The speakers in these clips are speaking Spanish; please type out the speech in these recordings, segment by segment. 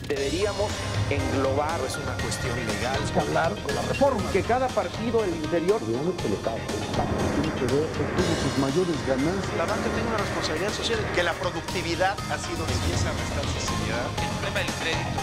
deberíamos englobar. Es una cuestión legal. Es que hablar con la reforma. Que cada partido del interior tiene que ver con sus mayores ganancias. La banca tiene una responsabilidad social, que la productividad ha sido empieza a restar sensibilidad. El problema del crédito.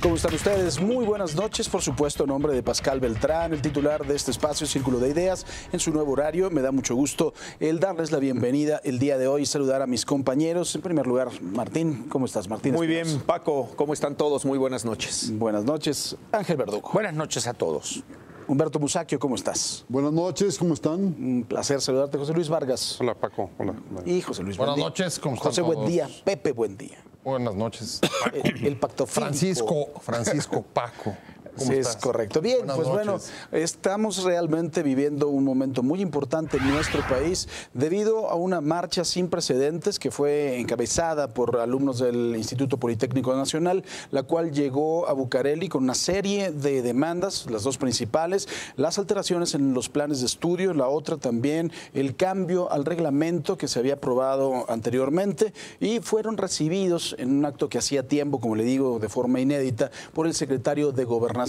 ¿Cómo están ustedes? Muy buenas noches, por supuesto, en nombre de Pascal Beltrán, el titular de este espacio Círculo de Ideas, en su nuevo horario. Me da mucho gusto el darles la bienvenida el día de hoy y saludar a mis compañeros. En primer lugar, Martín, ¿cómo estás, Martín? Muy bien, Paco, ¿cómo están todos? Muy buenas noches. Buenas noches, Ángel Verdugo. Buenas noches a todos. Humberto Musacchio, ¿cómo estás? Buenas noches, ¿cómo están? Un placer saludarte, José Luis Vargas. Hola, Paco. Hola. Y José Luis, Buenas buen día. noches, ¿cómo están José, todos? buen día. Pepe, buen día. Buenas noches. El pacto Francisco Paco. ¿Cómo Sí, estás? es correcto. Bien, Buenas pues noches. bueno, estamos realmente viviendo un momento muy importante en nuestro país debido a una marcha sin precedentes que fue encabezada por alumnos del Instituto Politécnico Nacional, la cual llegó a Bucareli con una serie de demandas, las dos principales, las alteraciones en los planes de estudio, la otra también el cambio al reglamento que se había aprobado anteriormente y fueron recibidos en un acto que hacía tiempo, como le digo, de forma inédita, por el secretario de Gobernación.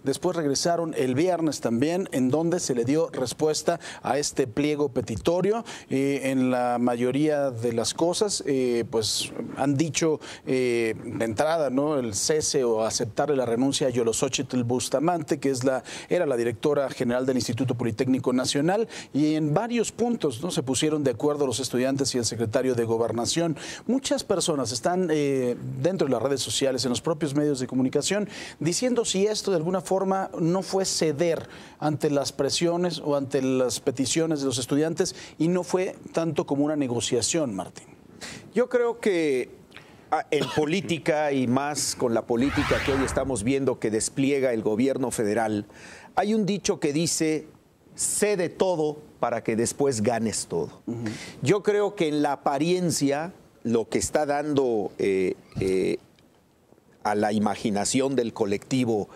Después regresaron el viernes también, en donde se le dio respuesta a este pliego petitorio. En la mayoría de las cosas, pues han dicho de entrada, ¿no?, el cese o aceptarle la renuncia a Yolosóchitl Bustamante, que era la directora general del Instituto Politécnico Nacional, y en varios puntos, ¿no?, se pusieron de acuerdo los estudiantes y el secretario de Gobernación. Muchas personas están dentro de las redes sociales, en los propios medios de comunicación, diciendo si esto de alguna forma no fue ceder ante las presiones o ante las peticiones de los estudiantes y no fue tanto como una negociación, Martín. Yo creo que en política y más con la política que hoy estamos viendo que despliega el gobierno federal, hay un dicho que dice: cede todo para que después ganes todo. Yo creo que en la apariencia lo que está dando a la imaginación del colectivo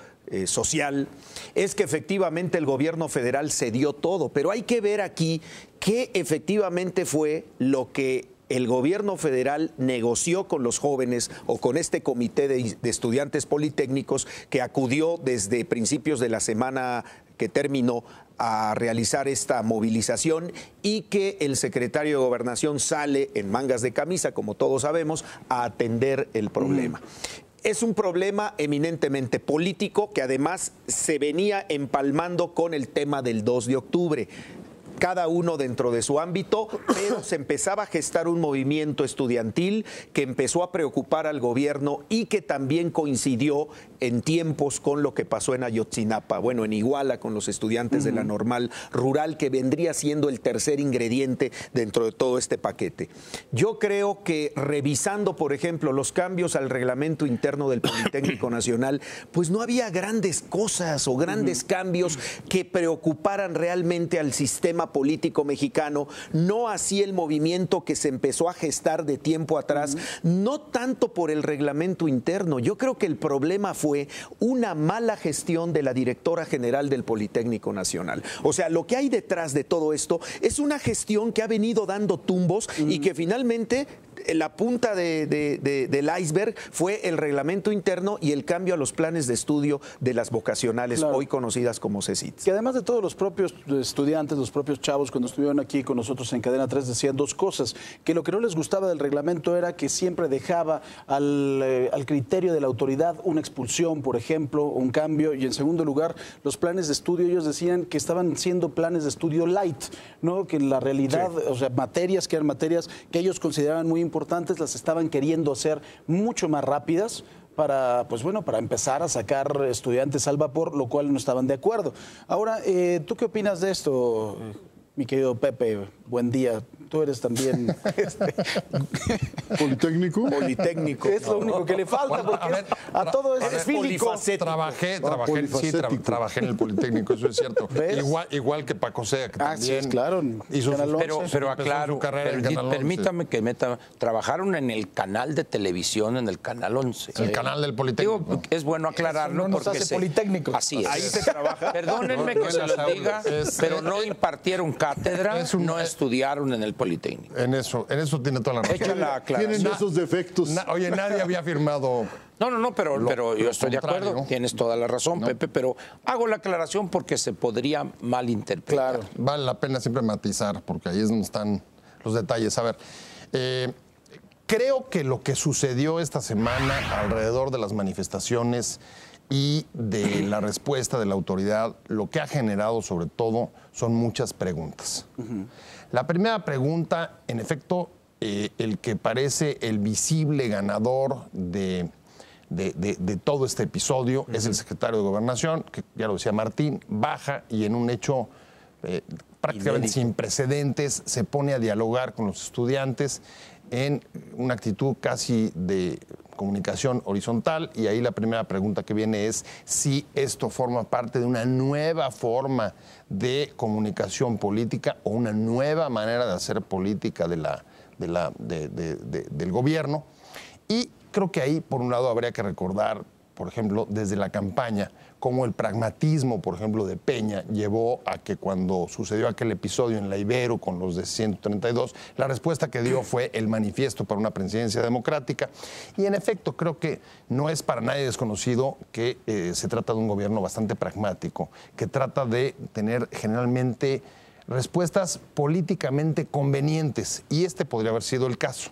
social es que efectivamente el gobierno federal cedió todo, pero hay que ver aquí qué efectivamente fue lo que el gobierno federal negoció con los jóvenes o con este comité de estudiantes politécnicos que acudió desde principios de la semana que terminó a realizar esta movilización y que el secretario de Gobernación sale en mangas de camisa, como todos sabemos, a atender el problema. Es un problema eminentemente político que además se venía empalmando con el tema del 2 de octubre. Cada uno dentro de su ámbito, pero se empezaba a gestar un movimiento estudiantil que empezó a preocupar al gobierno y que también coincidió en tiempos con lo que pasó en Ayotzinapa, bueno, en Iguala con los estudiantes de la Normal Rural, que vendría siendo el tercer ingrediente dentro de todo este paquete. Yo creo que revisando, por ejemplo, los cambios al reglamento interno del Politécnico Nacional, pues no había grandes cosas o grandes cambios que preocuparan realmente al sistema político mexicano, no así el movimiento que se empezó a gestar de tiempo atrás, no tanto por el reglamento interno. Yo creo que el problema fue una mala gestión de la directora general del Politécnico Nacional. O sea, lo que hay detrás de todo esto es una gestión que ha venido dando tumbos y que finalmente la punta del iceberg fue el reglamento interno y el cambio a los planes de estudio de las vocacionales, claro, hoy conocidas como CECITS. Que además de todos los propios estudiantes, los propios chavos, cuando estuvieron aquí con nosotros en Cadena 3, decían dos cosas: que lo que no les gustaba del reglamento era que siempre dejaba al criterio de la autoridad una expulsión, por ejemplo, un cambio, y en segundo lugar, los planes de estudio, ellos decían que estaban siendo planes de estudio light, ¿no? Que en la realidad, sí, o sea, materias que eran materias que ellos consideraban muy importantes, las estaban queriendo hacer mucho más rápidas para, pues bueno, para empezar a sacar estudiantes al vapor, lo cual no estaban de acuerdo. Ahora, ¿tú qué opinas de esto, mi querido Pepe? Buen día. tú eres también ¿Politécnico? Politécnico. es lo único que le falta, Bueno, porque a ver, a todo eres es fílico. polifacético. Trabajé en el Politécnico, eso es cierto. ¿Ves? Igual que Paco Sea, que Ah, sí, también es claro. hizo Canal sus- 11. Pero empezó aclaro, su carrera en Canal 11. permítame que meta. Trabajaron en el canal de televisión, en el Canal 11. El canal del Politécnico. Digo, es bueno aclararlo Eso no nos porque hace politécnicos. Así es. Ahí se trabaja. Perdónenme No, que no se en los las diga, aulas. pero no impartieron cátedra, no estudiaron en el Politécnico. En eso tiene toda la razón. Echa la aclaración. Tienen esos defectos. Oye, nadie había firmado. No, pero yo estoy de contrario. acuerdo. Tienes toda la razón, Pepe, pero hago la aclaración porque se podría malinterpretar. Claro. Vale la pena siempre matizar, porque ahí es donde están los detalles. A ver, creo que lo que sucedió esta semana alrededor de las manifestaciones y de la respuesta de la autoridad, lo que ha generado sobre todo son muchas preguntas. La primera pregunta, en efecto, el que parece el visible ganador de todo este episodio es el secretario de Gobernación, que ya lo decía Martín, baja y en un hecho prácticamente sin precedentes se pone a dialogar con los estudiantes en una actitud casi de comunicación horizontal, y ahí la primera pregunta que viene es si esto forma parte de una nueva forma de comunicación política o una nueva manera de hacer política del gobierno. Y creo que ahí, por un lado, habría que recordar, por ejemplo, desde la campaña, cómo el pragmatismo, por ejemplo, de Peña llevó a que cuando sucedió aquel episodio en la Ibero con los de 132, la respuesta que dio fue el manifiesto para una presidencia democrática. Y en efecto, creo que no es para nadie desconocido que se trata de un gobierno bastante pragmático, que trata de tener generalmente respuestas políticamente convenientes, y este podría haber sido el caso.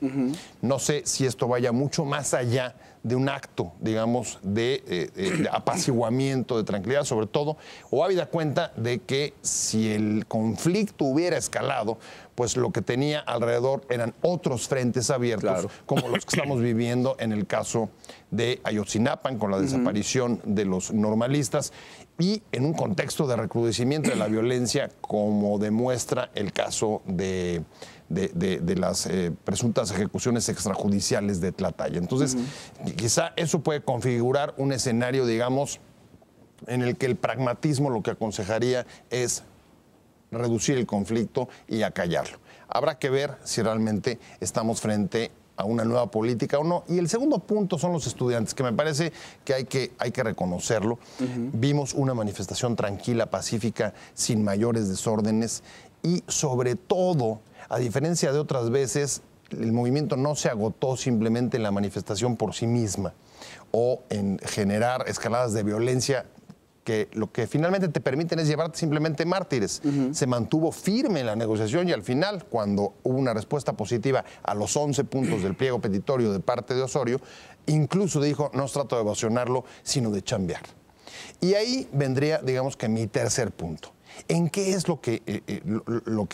No sé si esto vaya mucho más allá de un acto, digamos, de apaciguamiento, de tranquilidad, sobre todo, o habida cuenta de que si el conflicto hubiera escalado, pues lo que tenía alrededor eran otros frentes abiertos, como los que estamos viviendo en el caso de Ayotzinapa, con la desaparición de los normalistas, y en un contexto de recrudecimiento de la violencia, como demuestra el caso de las presuntas ejecuciones extrajudiciales de Tlahtaya. Entonces, quizá eso puede configurar un escenario, digamos, en el que el pragmatismo lo que aconsejaría es reducir el conflicto y acallarlo. Habrá que ver si realmente estamos frente a una nueva política o no. Y el segundo punto son los estudiantes, que me parece que hay que reconocerlo. Vimos una manifestación tranquila, pacífica, sin mayores desórdenes, y sobre todo, a diferencia de otras veces, el movimiento no se agotó simplemente en la manifestación por sí misma o en generar escaladas de violencia que lo que finalmente te permiten es llevarte simplemente mártires. Se mantuvo firme en la negociación y al final, cuando hubo una respuesta positiva a los 11 puntos del pliego petitorio de parte de Osorio, incluso dijo, no se trata de evasionarlo, sino de chambear. Y ahí vendría, digamos que mi tercer punto. ¿En qué es lo que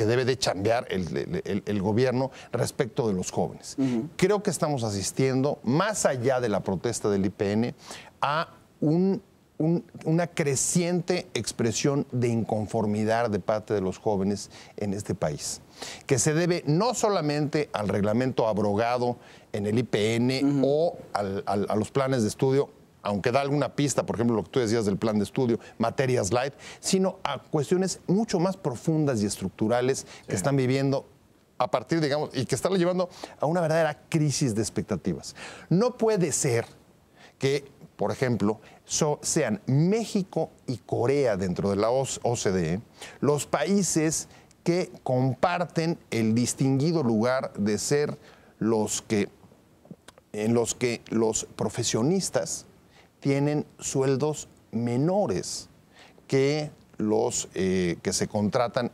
debe de chambear el gobierno respecto de los jóvenes? Creo que estamos asistiendo, más allá de la protesta del IPN, a una creciente expresión de inconformidad de parte de los jóvenes en este país, que se debe no solamente al reglamento abrogado en el IPN o a los planes de estudio, aunque da alguna pista, por ejemplo, lo que tú decías del plan de estudio, materias light, sino a cuestiones mucho más profundas y estructurales que están viviendo a partir, digamos, y que están llevando a una verdadera crisis de expectativas. No puede ser que, por ejemplo, sean México y Corea dentro de la OCDE los países que comparten el distinguido lugar de ser en los que los profesionistas tienen sueldos menores que los que se contratan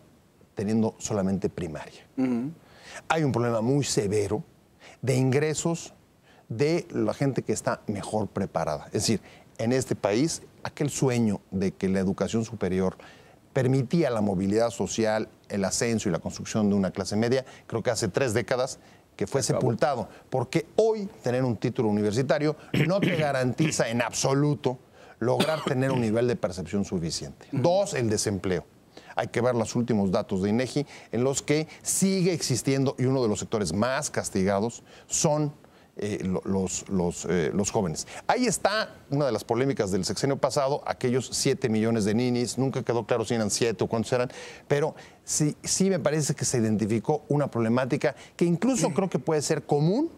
teniendo solamente primaria. Hay un problema muy severo de ingresos de la gente que está mejor preparada. Es decir, en este país, aquel sueño de que la educación superior permitía la movilidad social, el ascenso y la construcción de una clase media, creo que hace 3 décadas que fue sepultado, porque hoy tener un título universitario no te garantiza en absoluto lograr tener un nivel de percepción suficiente. 2, el desempleo. Hay que ver los últimos datos de INEGI, en los que sigue existiendo, y uno de los sectores más castigados son los jóvenes. Ahí está una de las polémicas del sexenio pasado, aquellos 7 millones de ninis, nunca quedó claro si eran 7 o cuántos eran, pero sí me parece que se identificó una problemática que incluso creo que puede ser común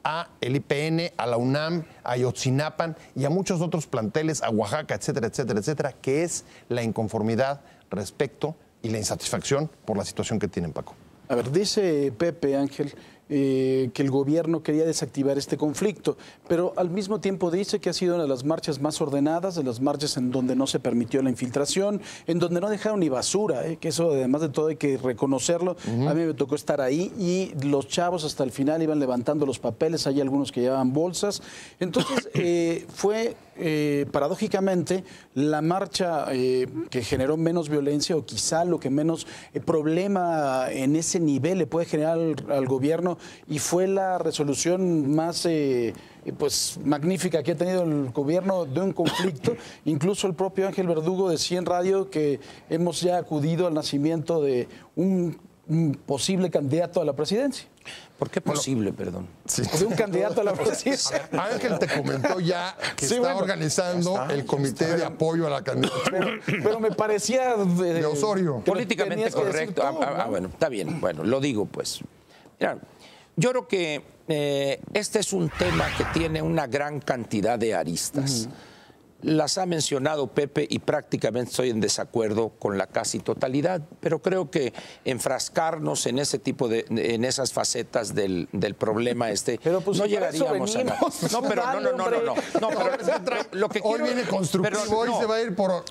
a el IPN, a la UNAM, a Ayotzinapan y a muchos otros planteles, a Oaxaca, etcétera, etcétera, etcétera, que es la inconformidad respecto y la insatisfacción por la situación que tienen, Paco. A ver, dice Pepe Ángel que el gobierno quería desactivar este conflicto, pero al mismo tiempo dice que ha sido una de las marchas más ordenadas, de las marchas en donde no se permitió la infiltración, en donde no dejaron ni basura, que eso además de todo hay que reconocerlo. A mí me tocó estar ahí y los chavos hasta el final iban levantando los papeles, hay algunos que llevaban bolsas. Entonces fue paradójicamente la marcha que generó menos violencia, o quizá lo que menos problema en ese nivel le puede generar al gobierno, y fue la resolución más pues magnífica que ha tenido el gobierno de un conflicto. Incluso el propio Ángel Verdugo decía en radio que hemos ya acudido al nacimiento de un posible candidato a la presidencia. ¿Por qué posible, perdón? Sí. De un candidato a la presidencia. Ángel te comentó ya que está organizando el comité de apoyo a la candidatura. Pero me parecía de Osorio. Políticamente correcto. Bueno, está bien. Bueno, lo digo pues. Mira, yo creo que este es un tema que tiene una gran cantidad de aristas. Las ha mencionado Pepe y prácticamente estoy en desacuerdo con la casi totalidad, pero creo que enfrascarnos en ese tipo en esas facetas del problema pero pues no si llegaríamos a nada. No, pero no, pero lo que hoy quiero, viene constructivo, hoy se va a ir por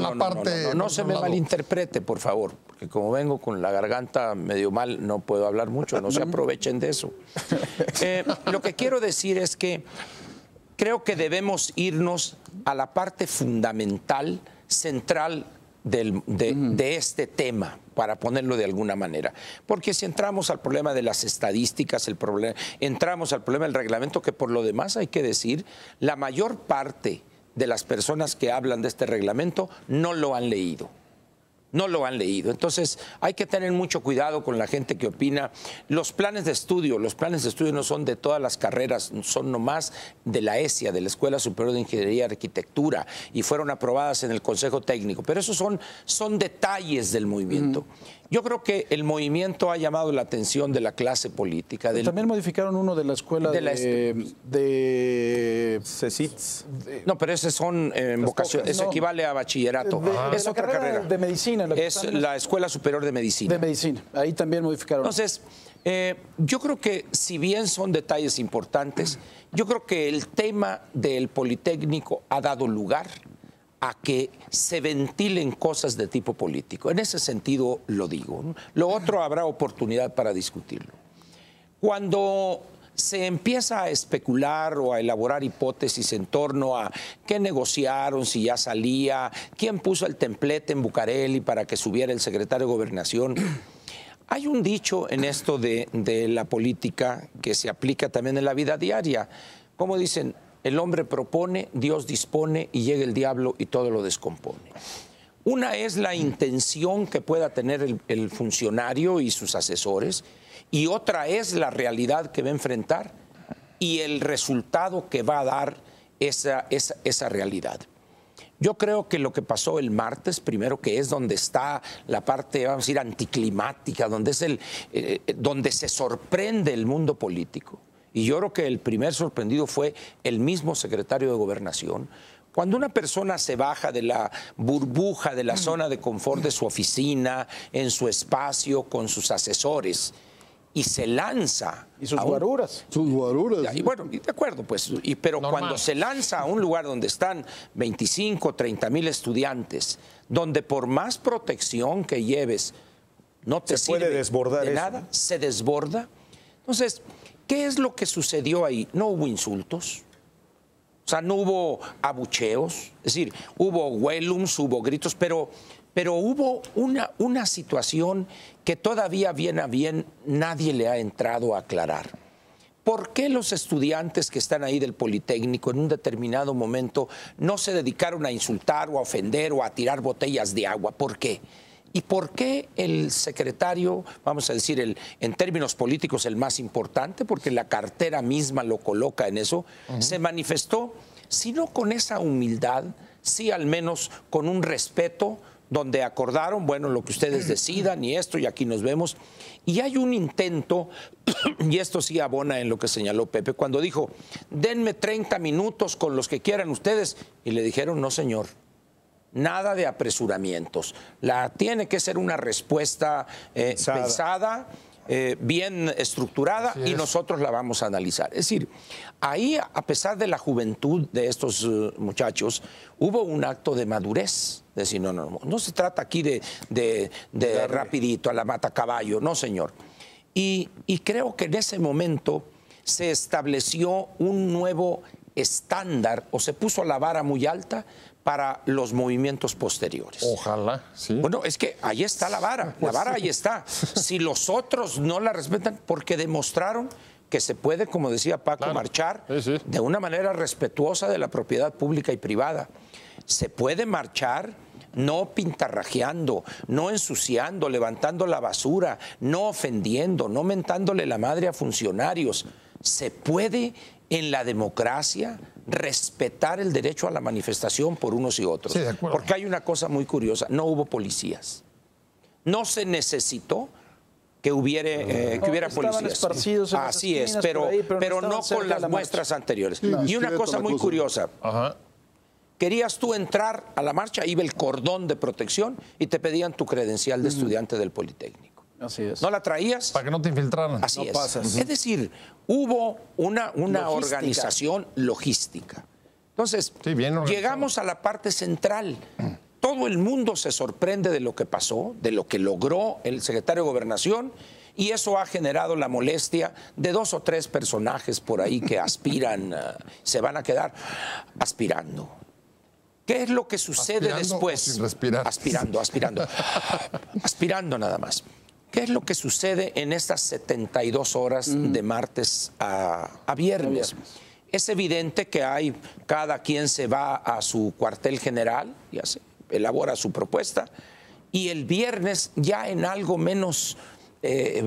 la parte. No se me malinterprete, por favor, porque como vengo con la garganta medio mal, no puedo hablar mucho, no se aprovechen de eso. Lo que quiero decir es que creo que debemos irnos a la parte fundamental, central de este tema, para ponerlo de alguna manera. Porque si entramos al problema de las estadísticas, entramos al problema del reglamento, que por lo demás hay que decir, la mayor parte de las personas que hablan de este reglamento no lo han leído. No lo han leído. Entonces, hay que tener mucho cuidado con la gente que opina. Los planes de estudio no son de todas las carreras, son nomás de la ESIA, de la Escuela Superior de Ingeniería y Arquitectura, y fueron aprobadas en el Consejo Técnico. Pero esos son detalles del movimiento. Yo creo que el movimiento ha llamado la atención de la clase política. También modificaron uno de la escuela de CECITS. No, pero esos son vocaciones, eso equivale a bachillerato. Es otra carrera. De medicina. Es la Escuela Superior de Medicina. De medicina, ahí también modificaron. Entonces, yo creo que si bien son detalles importantes, yo creo que el tema del Politécnico ha dado lugar a que se ventilen cosas de tipo político. En ese sentido lo digo, ¿no? Lo otro habrá oportunidad para discutirlo. Cuando se empieza a especular o a elaborar hipótesis en torno a qué negociaron, si ya salía, quién puso el templete en Bucareli para que subiera el secretario de Gobernación. Hay un dicho en esto de la política que se aplica también en la vida diaria. Como dicen, el hombre propone, Dios dispone y llega el diablo y todo lo descompone. Una es la intención que pueda tener el funcionario y sus asesores, y otra es la realidad que va a enfrentar y el resultado que va a dar esa realidad. Yo creo que lo que pasó el martes, primero, que es donde está la parte, vamos a decir, anticlimática, donde donde se sorprende el mundo político. Y yo creo que el primer sorprendido fue el mismo secretario de Gobernación. Cuando una persona se baja de la burbuja, de la zona de confort de su oficina, en su espacio, con sus asesores, y se lanza. Y sus guaruras. Sus guaruras. Y bueno, de acuerdo, pues. Pero normal. Cuando se lanza a un lugar donde están 25, 30 mil estudiantes, donde por más protección que lleves, no te sirve puede desbordar de eso, nada, ¿no? se desborda. Entonces, ¿qué es lo que sucedió ahí? No hubo insultos. O sea, no hubo abucheos. Es decir, hubo huelums, hubo gritos, pero hubo una situación que todavía bien a bien nadie le ha entrado a aclarar. ¿Por qué los estudiantes que están ahí del Politécnico en un determinado momento no se dedicaron a insultar o a ofender o a tirar botellas de agua? ¿Por qué? ¿Y por qué el secretario, vamos a decir, en términos políticos el más importante, porque la cartera misma lo coloca en eso, se manifestó, si no con esa humildad, sí al menos con un respeto, donde acordaron, bueno, lo que ustedes decidan y esto, y aquí nos vemos. Y hay un intento, y esto sí abona en lo que señaló Pepe, cuando dijo, denme 30 minutos con los que quieran ustedes, y le dijeron, no señor, nada de apresuramientos. Tiene que ser una respuesta pensada, bien estructurada, y nosotros la vamos a analizar. Es decir, ahí, a pesar de la juventud de estos muchachos, hubo un acto de madurez. Es decir, no se trata aquí de rapidito, a la mata caballo, no señor. Y creo que en ese momento se estableció un nuevo estándar, o se puso la vara muy alta para los movimientos posteriores. Ojalá, sí. Bueno, es que ahí está la vara ahí está. Si los otros no la respetan, porque demostraron que se puede, como decía Paco, marchar de una manera respetuosa de la propiedad pública y privada. Se puede marchar no pintarrajeando, no ensuciando, levantando la basura, no ofendiendo, no mentándole la madre a funcionarios. Se puede, en la democracia, respetar el derecho a la manifestación por unos y otros. Sí, de acuerdo. Porque hay una cosa muy curiosa, no hubo policías. No se necesitó que hubiera policías. Esparcidos en así las es, pero no con las muestras anteriores. Sí, y una cosa muy curiosa. Ajá. Querías tú entrar a la marcha, iba el cordón de protección y te pedían tu credencial de estudiante del Politécnico. Así es. ¿No la traías? Para que no te infiltraran. Así es. pasas. Es decir, hubo una organización logística. Entonces, Sí, bien organizado. llegamos a la parte central. Todo el mundo se sorprende de lo que pasó, de lo que logró el secretario de Gobernación, y eso ha generado la molestia de 2 o 3 personajes por ahí que aspiran, se van a quedar aspirando. ¿Qué es lo que sucede ¿Aspirando después? o sin respirar? Aspirando. Aspirando nada más. ¿Qué es lo que sucede en estas 72 horas de martes a viernes? Es evidente que cada quien se va a su cuartel general, ya se elabora su propuesta, y el viernes ya en algo menos,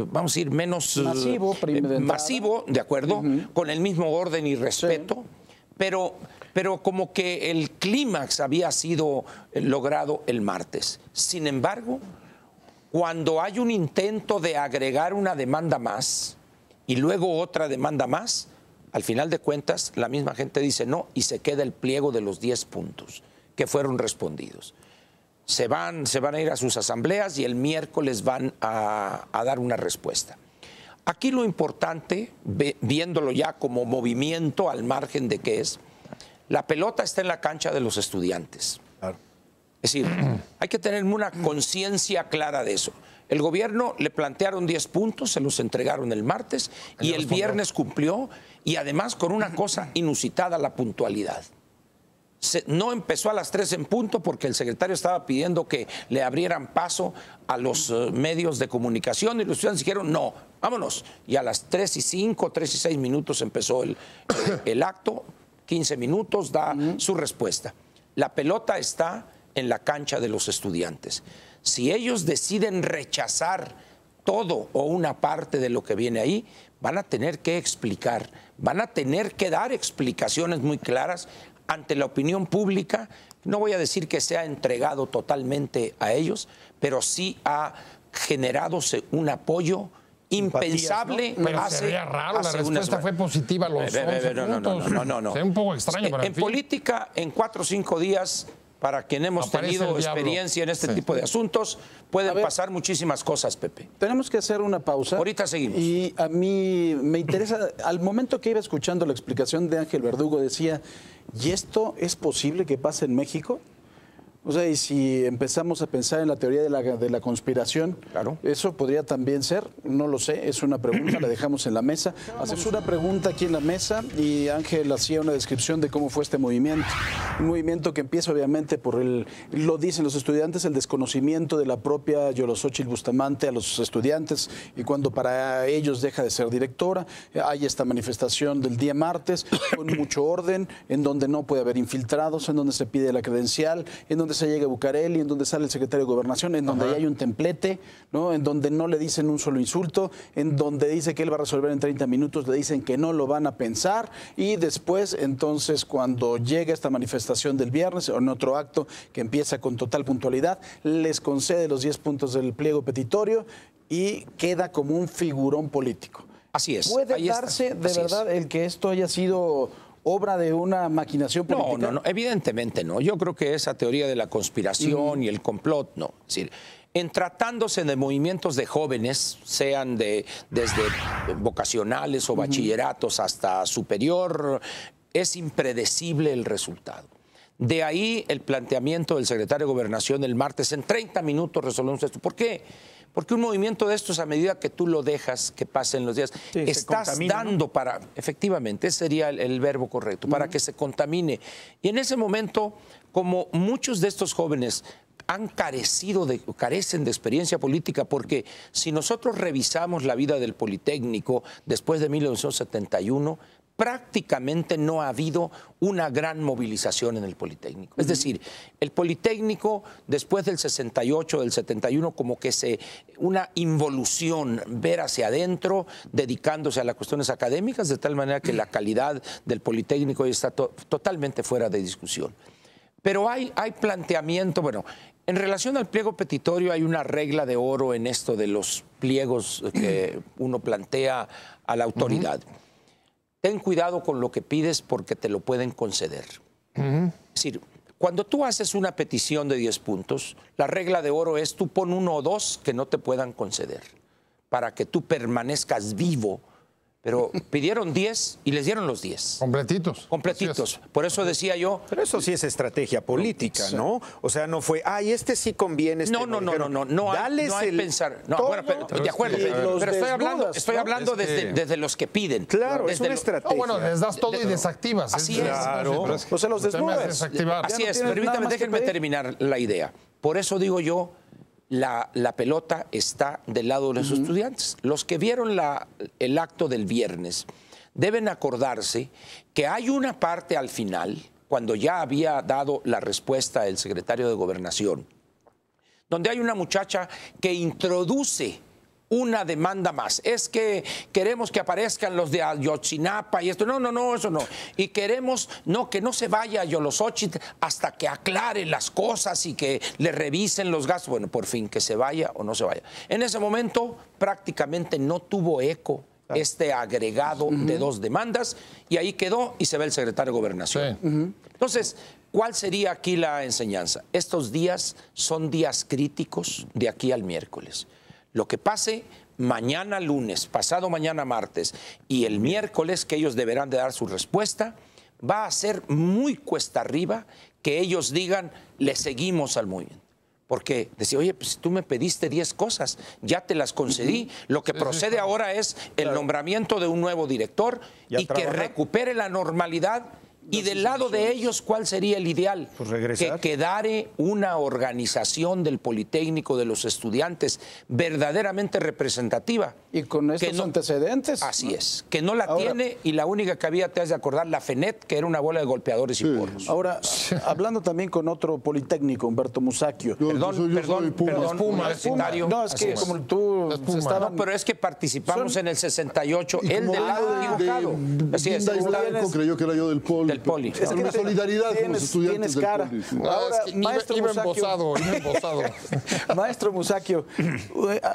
vamos a decir, menos masivo, de acuerdo, con el mismo orden y respeto, pero como que el clímax había sido logrado el martes. Sin embargo, cuando hay un intento de agregar una demanda más y luego otra demanda más, al final de cuentas la misma gente dice no y se queda el pliego de los 10 puntos que fueron respondidos. Se van a ir a sus asambleas y el miércoles van a dar una respuesta. Aquí lo importante, viéndolo ya como movimiento al margen de qué es, la pelota está en la cancha de los estudiantes. Claro. Es decir, hay que tener una conciencia clara de eso. El gobierno le plantearon 10 puntos, se los entregaron el martes y el viernes cumplió, y además con una cosa inusitada, la puntualidad. No empezó a las 3 en punto porque el secretario estaba pidiendo que le abrieran paso a los medios de comunicación y los estudiantes dijeron no, vámonos. Y a las 3:05, 3:06 empezó el acto, 15 minutos da su respuesta. La pelota está en la cancha de los estudiantes. Si ellos deciden rechazar todo o una parte de lo que viene ahí, van a tener que explicar, van a tener que dar explicaciones muy claras ante la opinión pública. No voy a decir que se ha entregado totalmente a ellos, pero sí ha generado un apoyo impensable. ¿no? Pero sería raro, la respuesta fue positiva a los 11 puntos. No. Sería un poco extraño, pero en política, en 4 o 5 días, para quien hemos tenido experiencia en este tipo de asuntos, pueden pasar muchísimas cosas, Pepe. Tenemos que hacer una pausa. Ahorita seguimos. Y a mí me interesa, al momento que iba escuchando la explicación de Ángel Verdugo, decía, ¿y esto es posible que pase en México? O sea, y si empezamos a pensar en la teoría de la conspiración, claro, eso podría también ser, no lo sé, es una pregunta, la dejamos en la mesa. Hacemos una pregunta aquí en la mesa y Ángel hacía una descripción de cómo fue este movimiento. Un movimiento que empieza obviamente por lo dicen los estudiantes, el desconocimiento de la propia Yolosóchitl Bustamante a los estudiantes, y cuando para ellos deja de ser directora, hay esta manifestación del día martes con mucho orden, en donde no puede haber infiltrados, en donde se pide la credencial, en donde donde se llega a Bucareli, en donde sale el secretario de Gobernación, en donde hay un templete, ¿no? En donde no le dicen un solo insulto, en donde dice que él va a resolver en 30 minutos, le dicen que no lo van a pensar, y después, entonces, cuando llega esta manifestación del viernes, o en otro acto que empieza con total puntualidad, les concede los 10 puntos del pliego petitorio y queda como un figurón político. Así es. ¿Puede ahí darse está. de Así verdad el que esto haya sido obra de una maquinación política? No, evidentemente no. Yo creo que esa teoría de la conspiración y el complot, no. Es decir, en tratándose de movimientos de jóvenes, sean desde vocacionales o bachilleratos hasta superior, es impredecible el resultado. De ahí el planteamiento del secretario de Gobernación el martes, en 30 minutos resolvemos esto. ¿Por qué? Porque un movimiento de estos, a medida que tú lo dejas que pasen los días, estás dando para, efectivamente, ese sería el verbo correcto, para que se contamine. Y en ese momento, como muchos de estos jóvenes carecen de experiencia política, porque si nosotros revisamos la vida del Politécnico después de 1971, prácticamente no ha habido una gran movilización en el Politécnico. Es decir, el Politécnico después del 68, del 71, como que una involución, ver hacia adentro, dedicándose a las cuestiones académicas, de tal manera que la calidad del Politécnico está totalmente fuera de discusión. Pero hay planteamiento, bueno, en relación al pliego petitorio hay una regla de oro en esto de los pliegos que uno plantea a la autoridad. Ten cuidado con lo que pides porque te lo pueden conceder. Es decir, cuando tú haces una petición de 10 puntos, la regla de oro es tú pon 1 o 2 que no te puedan conceder para que tú permanezcas vivo. Pero pidieron 10 y les dieron los 10. Completitos. Completitos. Por eso decía yo... Pero eso sí es estrategia política, ¿no? O sea, no fue, este sí conviene. No hay pensar. No, bueno, de acuerdo, pero estoy hablando desde los que piden. Claro, desde es una estrategia. Bueno, les das todo y desactivas. Así es. Claro. O sea, los desnudas. Así es, permítame, déjenme terminar la idea. Por eso digo yo, la pelota está del lado de los estudiantes. Los que vieron el acto del viernes deben acordarse que hay una parte al final, cuando ya había dado la respuesta el secretario de Gobernación, donde hay una muchacha que introduce una demanda más. Es que queremos que aparezcan los de Ayotzinapa y esto. No, eso no. Y queremos que no se vaya a Yolosóchitl hasta que aclare las cosas y que le revisen los gastos. Bueno, por fin, que se vaya o no se vaya. En ese momento prácticamente no tuvo eco este agregado de 2 demandas y ahí quedó y se ve el secretario de Gobernación. Sí. Entonces, ¿cuál sería aquí la enseñanza? Estos días son días críticos de aquí al miércoles. Lo que pase mañana lunes, pasado mañana martes y el miércoles, que ellos deberán de dar su respuesta, va a ser muy cuesta arriba que ellos digan, le seguimos al movimiento. Porque decía, oye, pues si tú me pediste 10 cosas, ya te las concedí. Lo que procede ahora es el nombramiento de un nuevo director y que recupere la normalidad. Y del lado de ellos, ¿cuál sería el ideal? Pues regresar. Que quedare una organización del Politécnico de los estudiantes verdaderamente representativa. Y con estos antecedentes. Así es, que no la tiene y la única que había, te has de acordar, la FENET, que era una bola de golpeadores y porros. Ahora, hablando también con otro Politécnico, Humberto Musacchio. Perdón, Puma. No, es que como tú estabas... No, pero es que participamos en el 68, él del lado equivocado. Así es. Blanco creyó que era yo del Poli. Es que una solidaridad con los estudiantes del Poli. Ahora, maestro Musacchio. Maestro Musacchio,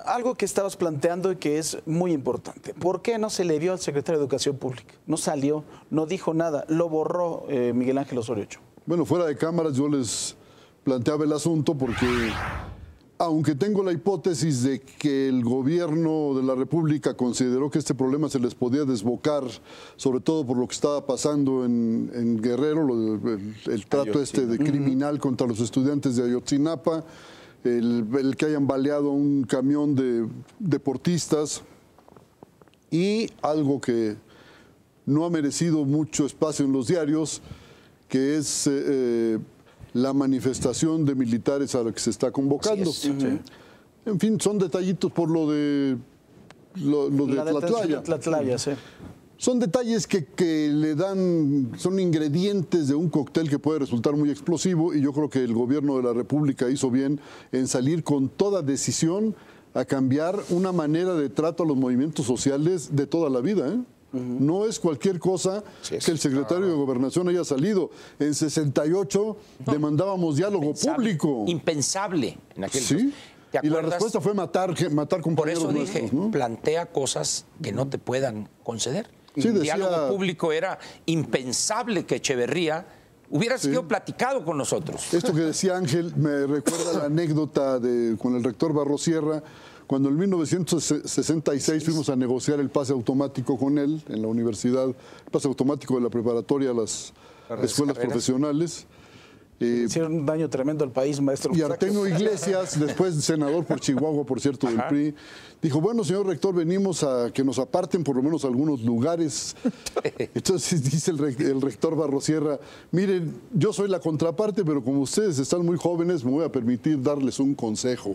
algo que estabas planteando y que es muy importante. ¿Por qué no se le vio al secretario de Educación Pública? No salió, no dijo nada, lo borró Miguel Ángel Osorio Chong. Bueno, fuera de cámaras yo les planteaba el asunto porque, aunque tengo la hipótesis de que el gobierno de la República consideró que este problema se les podía desbocar, sobre todo por lo que estaba pasando en Guerrero, el trato de criminal contra los estudiantes de Ayotzinapa, el que hayan baleado un camión de deportistas y algo que no ha merecido mucho espacio en los diarios, que es la manifestación de militares a la que se está convocando. En fin, son detallitos por lo de Tlatlaya. Sí. Son detalles que le dan, son ingredientes de un cóctel que puede resultar muy explosivo, y yo creo que el gobierno de la República hizo bien en salir con toda decisión a cambiar una manera de trato a los movimientos sociales de toda la vida, ¿eh? No es cualquier cosa que el secretario de Gobernación haya salido. En 68 demandábamos diálogo público. Impensable en aquel Sí. ¿Te Y la acuerdas? respuesta fue matar Por compañeros eso dije, nuestros, ¿no? plantea cosas que no te puedan conceder. Sí, El decía- diálogo público era impensable que Echeverría hubiera sido platicado con nosotros. Esto que decía Ángel me recuerda la anécdota con el rector Barrosierra, cuando en 1966 fuimos a negociar el pase automático con él en la universidad, el pase automático de la preparatoria a las escuelas profesionales. Hicieron un daño tremendo al país, maestro. Y Artemio Iglesias, después senador por Chihuahua, por cierto, del PRI, dijo, bueno, señor rector, venimos a que nos aparten por lo menos algunos lugares. Entonces dice el rector Barrosierra, miren, yo soy la contraparte, pero como ustedes están muy jóvenes, me voy a permitir darles un consejo.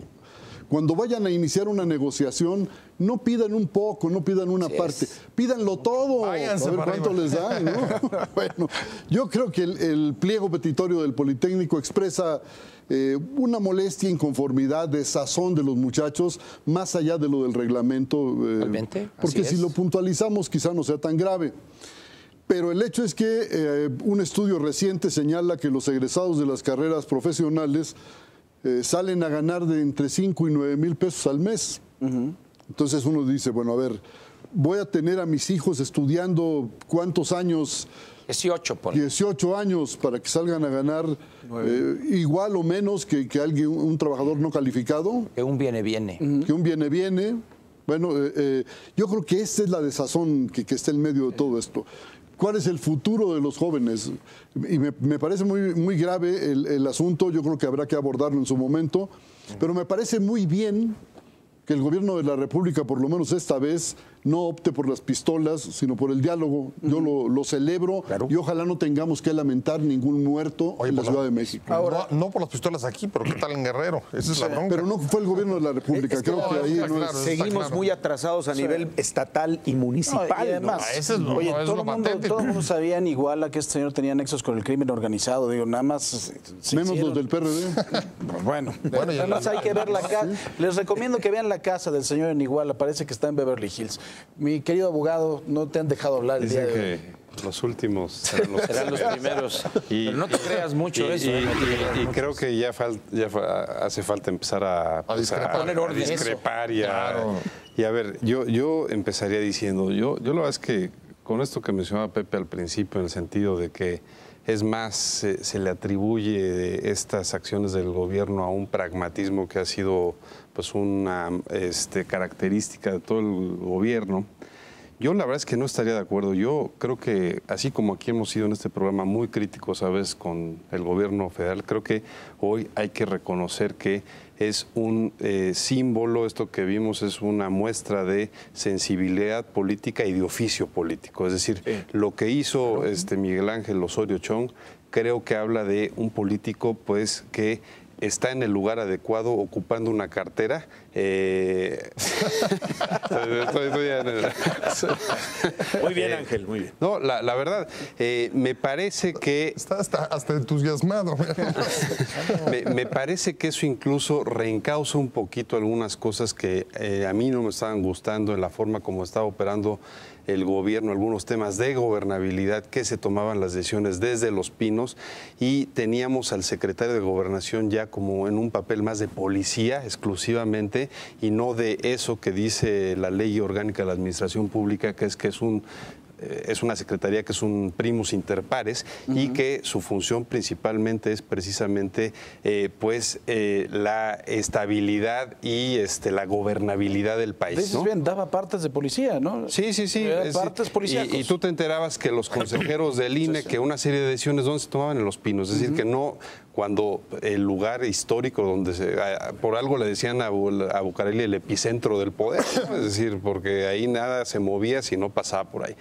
Cuando vayan a iniciar una negociación, no pidan un poco, no pidan una parte, pídanlo todo, Váyanse a ver para cuánto arriba. les dan, ¿no? Bueno, yo creo que el pliego petitorio del Politécnico expresa una molestia, inconformidad, desazón de los muchachos, más allá de lo del reglamento, Totalmente, porque así si es. lo puntualizamos quizá no sea tan grave. Pero el hecho es que un estudio reciente señala que los egresados de las carreras profesionales salen a ganar de entre 5 y 9 mil pesos al mes. Entonces uno dice, bueno, a ver, voy a tener a mis hijos estudiando ¿cuántos años? 18, por 18 años para que salgan a ganar igual o menos que alguien, un trabajador no calificado, que un viene. que un viene. Bueno, yo creo que esta es la desazón que está en medio de todo esto. ¿Cuál es el futuro de los jóvenes? Y me parece muy grave el asunto, yo creo que habrá que abordarlo en su momento, pero me parece muy bien que el gobierno de la República, por lo menos esta vez, no opte por las pistolas, sino por el diálogo. Yo lo celebro y ojalá no tengamos que lamentar ningún muerto en la Ciudad de México. No por las pistolas aquí, pero ¿qué tal en Guerrero? Esa es la bronca. Pero no fue el gobierno de la República, creo que ahí está no claro, es... está Seguimos claro. muy atrasados a nivel estatal y municipal. No, y además, ¿no? Ese es lo- oye, no, es todo lo el mundo, patente. todo el mundo sabía en Iguala que este señor tenía nexos con el crimen organizado. Digo, nada más. se Menos hicieron. los del PRD. Bueno, y nada más hay que ver la casa. Les recomiendo que vean la casa del señor en Iguala. Parece que está en Beverly Hills. Mi querido abogado, no te han dejado hablar el día Dicen de hoy. que los últimos serán los Serán los primeros. Y- Pero no te creas mucho eso. Y, no te creas y mucho. creo que ya hace falta empezar a discrepar. Poner orden. discrepar y Claro. y a ver, yo empezaría diciendo, yo la verdad es que con esto que mencionaba Pepe al principio, en el sentido de que es más, se le atribuye de estas acciones del gobierno a un pragmatismo que ha sido pues una característica de todo el gobierno. Yo la verdad es que no estaría de acuerdo. Yo creo que así como aquí hemos sido en este programa muy críticos a veces con el gobierno federal, creo que hoy hay que reconocer que es un símbolo, esto que vimos es una muestra de sensibilidad política y de oficio político. Es decir, lo que hizo Miguel Ángel Osorio Chong creo que habla de un político pues que está en el lugar adecuado ocupando una cartera. Muy bien, Ángel, muy bien. No, la verdad, me parece que Está hasta entusiasmado. me parece que eso incluso reencausa un poquito algunas cosas que a mí no me estaban gustando en la forma como estaba operando el gobierno, algunos temas de gobernabilidad, que se tomaban las decisiones desde Los Pinos y teníamos al secretario de Gobernación ya como en un papel más de policía exclusivamente y no de eso que dice la ley orgánica de la administración pública, que es una secretaría que es un primus inter pares y que su función principalmente es precisamente la estabilidad y la gobernabilidad del país, Dices ¿no? bien, daba partes de policía, ¿no? Sí. Partes policíacos. Y tú te enterabas que los consejeros del INE, que una serie de decisiones, ¿dónde se tomaban? En Los Pinos. Es decir, que no, cuando el lugar histórico donde por algo le decían a Bucareli el epicentro del poder, ¿no? Es decir, porque ahí nada se movía si no pasaba por ahí.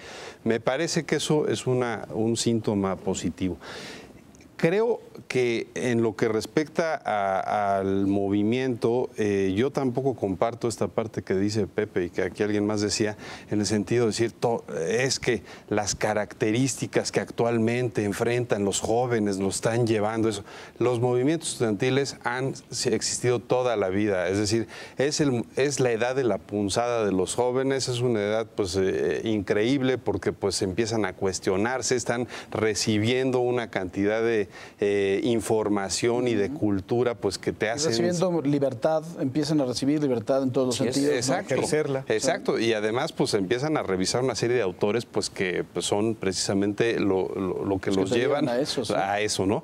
Me parece que eso es un síntoma positivo. Creo que en lo que respecta al movimiento, yo tampoco comparto esta parte que dice Pepe y que aquí alguien más decía, en el sentido de decir, es que las características que actualmente enfrentan los jóvenes lo están llevando eso. Los movimientos estudiantiles han existido toda la vida, es decir, es la edad de la punzada de los jóvenes, es una edad pues increíble porque pues empiezan a cuestionarse, están recibiendo una cantidad de información y de cultura pues que te hacen... Recibiendo libertad, empiezan a recibir libertad en todos los sentidos. Exacto, ¿no? Ejercerla. Exacto, y además pues empiezan a revisar una serie de autores pues que pues, son precisamente lo que los llevan a eso, ¿sí? a eso, ¿no?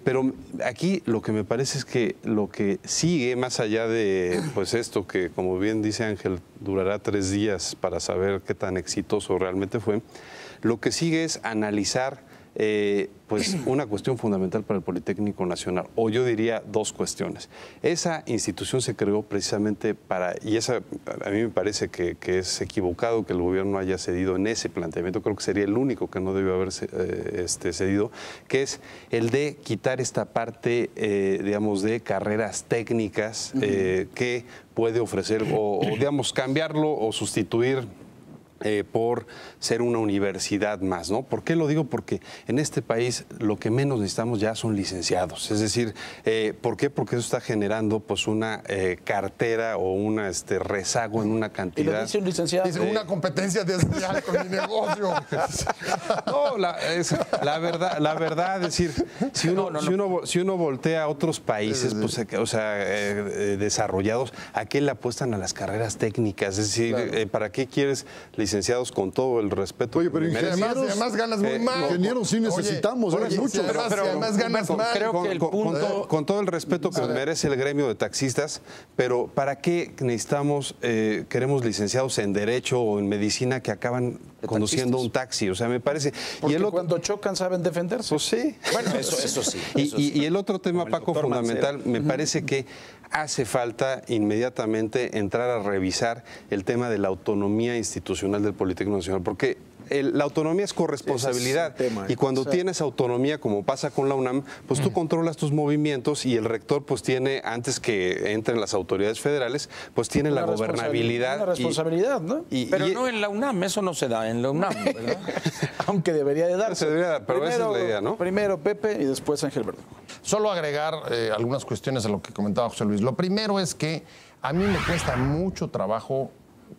Pero aquí lo que me parece es que lo que sigue más allá de pues esto que como bien dice Ángel durará 3 días para saber qué tan exitoso realmente fue, lo que sigue es analizar pues una cuestión fundamental para el Politécnico Nacional, o yo diría 2 cuestiones. Esa institución se creó precisamente para, y esa a mí me parece que es equivocado que el gobierno haya cedido en ese planteamiento, creo que sería el único que no debió haber cedido, que es el de quitar esta parte, digamos, de carreras técnicas que puede ofrecer, o digamos, cambiarlo o sustituir por ser una universidad más, ¿no? ¿Por qué lo digo? Porque en este país lo que menos necesitamos ya son licenciados. Es decir, ¿por qué? Porque eso está generando pues una cartera o una rezago en una cantidad. Y lo dice un licenciado. Dice, una competencia desleal con mi negocio. No, la verdad, es decir, si uno voltea a otros países, pues, o sea, desarrollados, ¿a qué le apuestan a las carreras técnicas? Es decir, claro. ¿Para qué quieres licenciados con todo el respeto? Oye, pero además ganas muy mal. Ingenieros sí necesitamos, oye, mucho. Pero además ganas mal. Creo que el punto... Con todo el respeto que merece el gremio de taxistas, pero ¿para qué necesitamos, queremos licenciados en Derecho o en Medicina que acaban conduciendo un taxi? O sea, me parece... Porque cuando chocan saben defenderse. Pues sí. Bueno, eso sí. Y el otro tema, Paco, fundamental, me parece que hace falta inmediatamente entrar a revisar el tema de la autonomía institucional del Politécnico Nacional, porque la autonomía es corresponsabilidad y cuando tienes autonomía, como pasa con la UNAM, pues tú controlas tus movimientos y el rector pues tiene, antes que entren las autoridades federales, pues tiene la gobernabilidad. Una responsabilidad, ¿no? Pero no en la UNAM, eso no se da en la UNAM, ¿verdad? Aunque debería de darse. Se debería dar, pero esa es la idea, ¿no? Primero Pepe y después Ángel Verdugo. Solo agregar algunas cuestiones a lo que comentaba José Luis. Lo primero es que a mí me cuesta mucho trabajo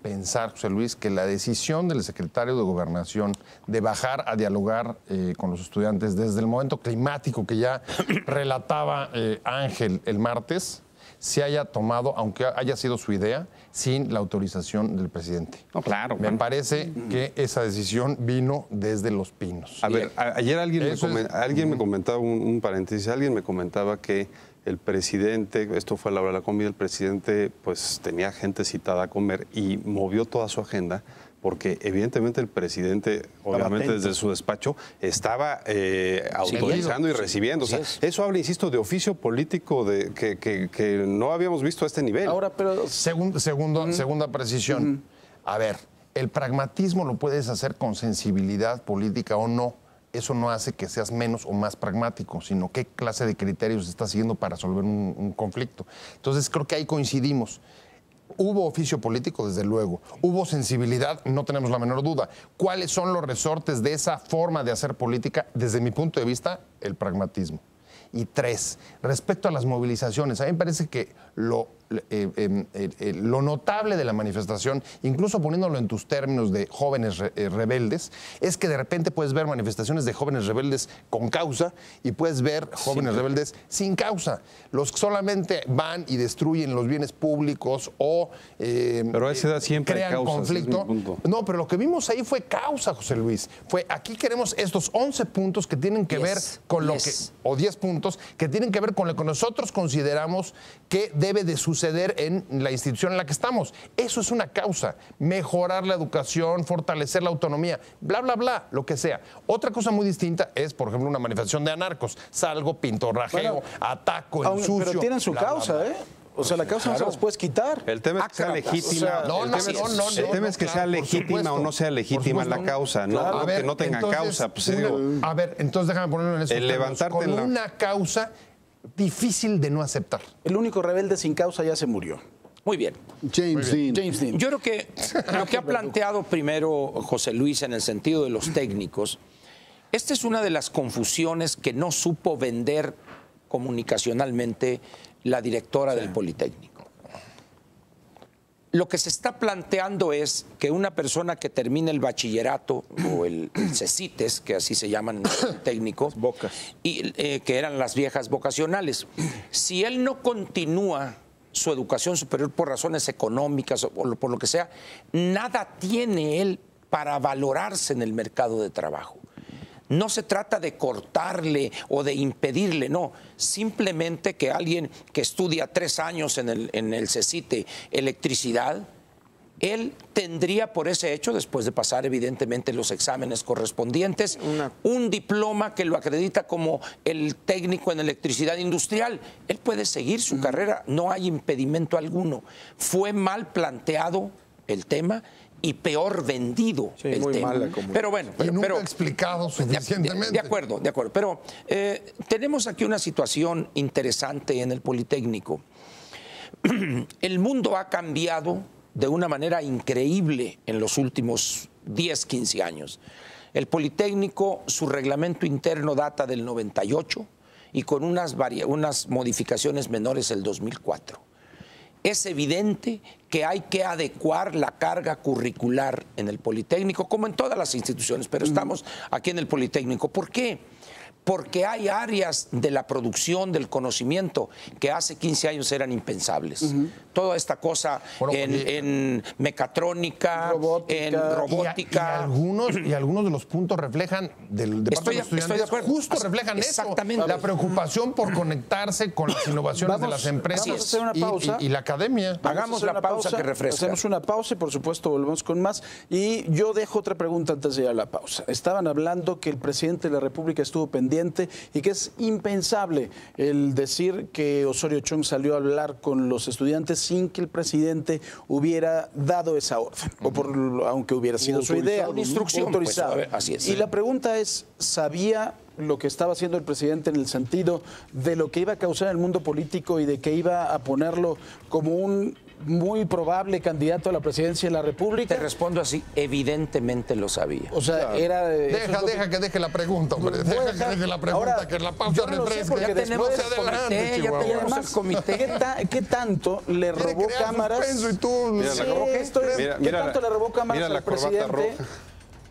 pensar, José Luis, que la decisión del secretario de Gobernación de bajar a dialogar con los estudiantes desde el momento climático que ya relataba Ángel el martes, se haya tomado, aunque haya sido su idea, sin la autorización del presidente. No, claro. Me parece que esa decisión vino desde Los Pinos. A ver, ayer alguien me comentaba, un paréntesis, alguien me comentaba que el presidente, esto fue a la hora de la comida, el presidente pues tenía gente citada a comer y movió toda su agenda porque evidentemente el presidente, obviamente desde su despacho, estaba autorizando y recibiendo. O sea, eso habla, insisto, de oficio político que no habíamos visto a este nivel. Ahora, pero... Segunda precisión. A ver, el pragmatismo lo puedes hacer con sensibilidad política o no. Eso no hace que seas menos o más pragmático, sino qué clase de criterios estás siguiendo para resolver un conflicto. Entonces, creo que ahí coincidimos. Hubo oficio político, desde luego. Hubo sensibilidad, no tenemos la menor duda. ¿Cuáles son los resortes de esa forma de hacer política? Desde mi punto de vista, el pragmatismo. Y 3, respecto a las movilizaciones, a mí me parece que lo notable de la manifestación, incluso poniéndolo en tus términos de jóvenes rebeldes, es que de repente puedes ver manifestaciones de jóvenes rebeldes con causa y puedes ver jóvenes rebeldes sin causa. Los que solamente van y destruyen los bienes públicos o pero a esa edad siempre crean hay causas, conflicto. No, pero lo que vimos ahí fue causa, José Luis. Fue aquí queremos estos 11 puntos que tienen que ver con lo que, o 10 puntos, que tienen que ver con lo que nosotros consideramos que debe de suceder en la institución en la que estamos. Eso es una causa. Mejorar la educación, fortalecer la autonomía, bla, bla, bla, lo que sea. Otra cosa muy distinta es, por ejemplo, una manifestación de anarcos. Salgo, pintorrajeo, ataco, ensucio. Pero tienen su causa, ¿eh? O sea, la causa no se las puedes quitar. El tema es que sea legítima. El tema es que sea legítima o no sea legítima la causa, no que no tenga causa. Pues, a ver, entonces déjame ponerlo en eso. El levantarte con una causa difícil de no aceptar. El único rebelde sin causa ya se murió. Muy bien. James Dean. Yo creo que lo que ha planteado primero José Luis en el sentido de los técnicos, esta es una de las confusiones que no supo vender comunicacionalmente la directora del Politécnico. Lo que se está planteando es que una persona que termine el bachillerato o el CECITES, que así se llaman en el técnico, y, que eran las viejas vocacionales, si él no continúa su educación superior por razones económicas o por lo que sea, nada tiene él para valorarse en el mercado de trabajo. No se trata de cortarle o de impedirle, no. Simplemente que alguien que estudia 3 años en el CECITE electricidad, él tendría por ese hecho, después de pasar evidentemente los exámenes correspondientes, un diploma que lo acredita como el técnico en electricidad industrial. Él puede seguir su carrera, no hay impedimento alguno. Fue mal planteado el tema y peor vendido el tema. Pero bueno, nunca explicado suficientemente. De acuerdo. Pero tenemos aquí una situación interesante en el Politécnico. El mundo ha cambiado de una manera increíble en los últimos 10, 15 años. El Politécnico, su reglamento interno data del 98 y con unas modificaciones menores el 2004. Es evidente que hay que adecuar la carga curricular en el Politécnico, como en todas las instituciones, pero estamos aquí en el Politécnico. ¿Por qué? Porque hay áreas de la producción del conocimiento que hace 15 años eran impensables. Toda esta cosa en mecatrónica, en robótica. Y algunos de los puntos reflejan del parte de los estudiantes, justo reflejan exactamente eso, la preocupación por conectarse con las innovaciones de las empresas vamos a hacer una pausa. Y la academia. Hagamos la pausa que refresca. Hacemos una pausa y por supuesto volvemos con más. Y yo dejo otra pregunta antes de ir a la pausa. Estaban hablando que el presidente de la República estuvo pendiente y que es impensable el decir que Osorio Chong salió a hablar con los estudiantes sin que el presidente hubiera dado esa orden, aunque hubiera sido su idea, una instrucción autorizada. Pues, así es. Y la pregunta es, ¿sabía lo que estaba haciendo el presidente en el sentido de lo que iba a causar en el mundo político y de que iba a ponerlo como un muy probable candidato a la presidencia de la República? Te respondo así, evidentemente lo sabía. O sea, era... Deja que deje la pregunta, hombre. Deja que deje la pregunta, ahora, que la pausa refresque. Ya tenemos el comité, ya tenemos el comité. ¿Qué tanto le robó cámaras? ¿Qué tanto le robó cámaras al presidente?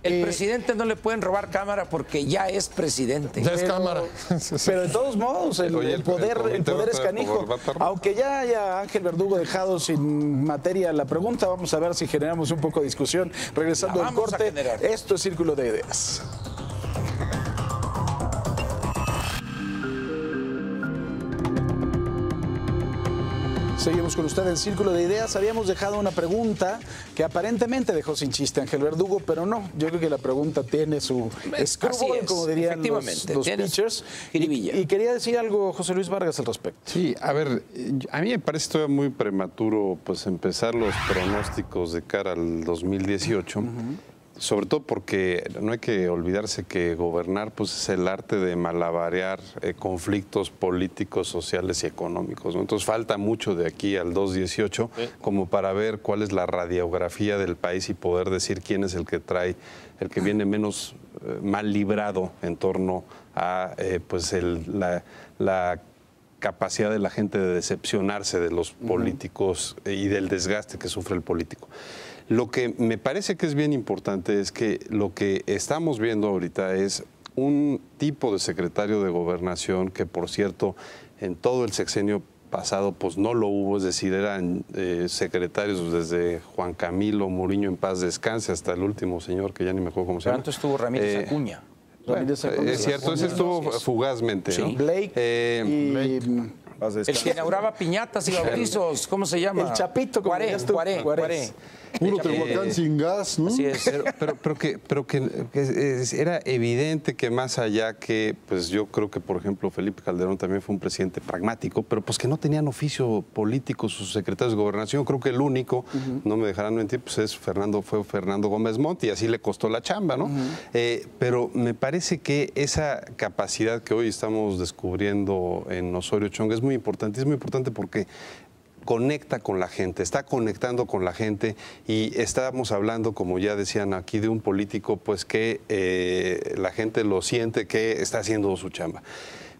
El presidente no le pueden robar cámara porque ya es presidente. Ya es cámara. Pero de todos modos, el poder es canijo. Aunque ya haya Ángel Verdugo dejado sin materia la pregunta, vamos a ver si generamos un poco de discusión. Regresando al corte, esto es Círculo de Ideas. Seguimos con usted en Círculo de Ideas. Habíamos dejado una pregunta que aparentemente dejó sin chiste Ángel Verdugo, pero no. Yo creo que la pregunta tiene su screwball, como dirían los pitchers. Y quería decir algo José Luis Vargas al respecto. Sí, a ver, a mí me parece todavía muy prematuro pues empezar los pronósticos de cara al 2018. Sobre todo porque no hay que olvidarse que gobernar pues, es el arte de malabarear conflictos políticos, sociales y económicos, ¿no? Entonces falta mucho de aquí al 2018 como para ver cuál es la radiografía del país y poder decir quién es el que viene menos mal librado en torno a pues la capacidad de la gente de decepcionarse de los políticos y del desgaste que sufre el político. Lo que me parece que es bien importante es que lo que estamos viendo ahorita es un tipo de secretario de Gobernación que, por cierto, en todo el sexenio pasado pues no lo hubo, es decir, eran secretarios desde Juan Camilo Muriño en paz descanse hasta el último señor que ya ni me acuerdo cómo se llama. ¿Cuánto estuvo Ramírez Acuña? Es cierto, ese estuvo fugazmente, ¿no? Blake y... El que inauguraba piñatas y bautizos, ¿cómo se llama? El Chapito, como Cuaré, dirías tú. Cuaré. Puro Tehuacán sin gas, ¿no? Así es. Pero que era evidente que más allá que, pues yo creo que, por ejemplo, Felipe Calderón también fue un presidente pragmático, pero pues que no tenían oficio político sus secretarios de gobernación. Creo que el único, no me dejarán mentir, pues fue Fernando Gómez Montt, y así le costó la chamba, ¿no? Pero me parece que esa capacidad que hoy estamos descubriendo en Osorio Chong es muy importante porque conecta con la gente, está conectando con la gente, y estábamos hablando, como ya decían aquí, de un político pues que la gente lo siente que está haciendo su chamba.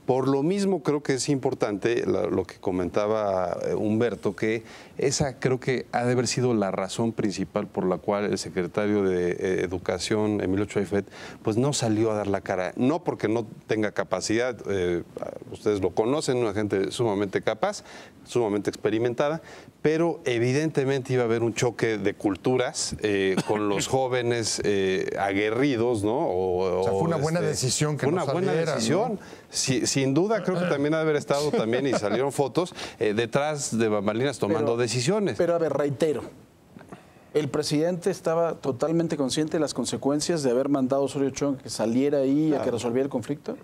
Por lo mismo creo que es importante lo que comentaba Humberto, que esa creo que ha de haber sido la razón principal por la cual el secretario de Educación, Emilio Choifet, pues no salió a dar la cara. No porque no tenga capacidad, ustedes lo conocen, una gente sumamente capaz, sumamente experimentada, pero evidentemente iba a haber un choque de culturas con los jóvenes aguerridos, ¿no? O sea, fue una buena decisión que fue no una buena salieran, decisión. ¿no? Sin duda, creo que también ha de haber estado también, y salieron fotos, detrás de bambalinas tomando decisiones. Pero a ver, reitero, ¿el presidente estaba totalmente consciente de las consecuencias de haber mandado a Osorio Chong que saliera ahí a que resolviera el conflicto?